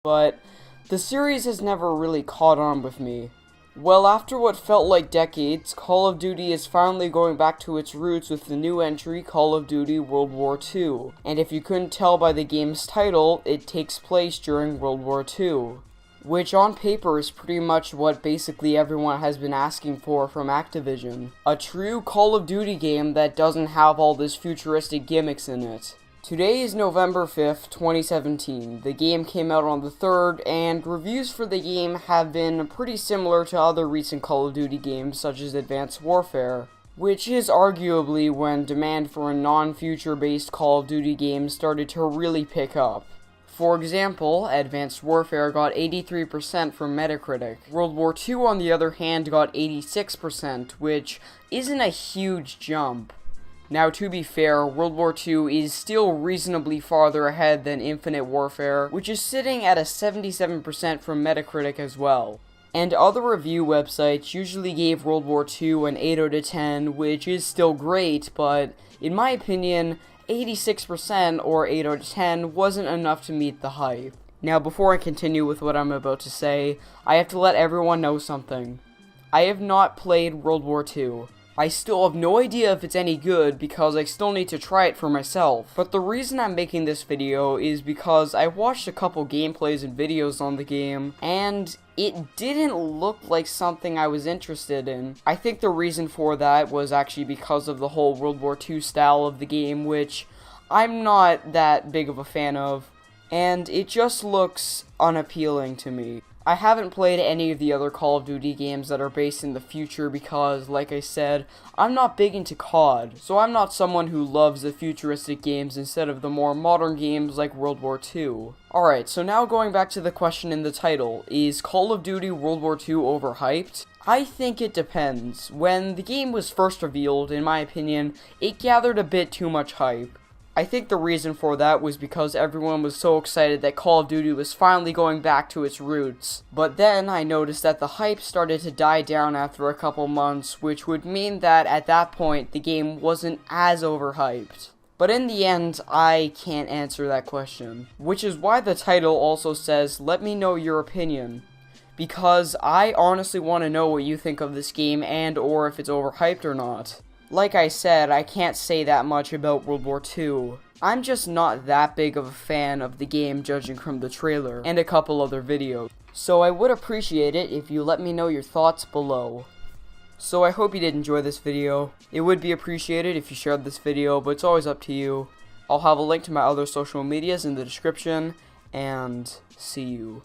but the series has never really caught on with me. Well, after what felt like decades, Call of Duty is finally going back to its roots with the new entry, Call of Duty World War II. And if you couldn't tell by the game's title, it takes place during World War II. Which on paper is pretty much what basically everyone has been asking for from Activision. A true Call of Duty game that doesn't have all this futuristic gimmicks in it. Today is November 5th, 2017. The game came out on the 3rd, and reviews for the game have been pretty similar to other recent Call of Duty games such as Advanced Warfare, which is arguably when demand for a non-future-based Call of Duty game started to really pick up. For example, Advanced Warfare got 83% from Metacritic. World War II, on the other hand, got 86%, which isn't a huge jump. Now, to be fair, World War II is still reasonably farther ahead than Infinite Warfare, which is sitting at a 77% from Metacritic as well. And other review websites usually gave World War II an 8 out of 10, which is still great, but in my opinion, 86% or 8 out of 10 wasn't enough to meet the hype. Now, before I continue with what I'm about to say, I have to let everyone know something. I have not played World War II. I still have no idea if it's any good because I still need to try it for myself. But the reason I'm making this video is because I watched a couple gameplays and videos on the game, and it didn't look like something I was interested in. I think the reason for that was actually because of the whole World War II style of the game, which I'm not that big of a fan of, and it just looks unappealing to me. I haven't played any of the other Call of Duty games that are based in the future because, like I said, I'm not big into COD, so I'm not someone who loves the futuristic games instead of the more modern games like World War II. Alright, so now going back to the question in the title, is Call of Duty World War II overhyped? I think it depends. When the game was first revealed, in my opinion, it gathered a bit too much hype. I think the reason for that was because everyone was so excited that Call of Duty was finally going back to its roots. But then I noticed that the hype started to die down after a couple months, which would mean that at that point the game wasn't as overhyped. But in the end, I can't answer that question. Which is why the title also says, "Let me know your opinion." Because I honestly want to know what you think of this game and or if it's overhyped or not. Like I said, I can't say that much about World War II. I'm just not that big of a fan of the game judging from the trailer and a couple other videos. So I would appreciate it if you let me know your thoughts below. So I hope you did enjoy this video. It would be appreciated if you shared this video, but it's always up to you. I'll have a link to my other social medias in the description, and see you.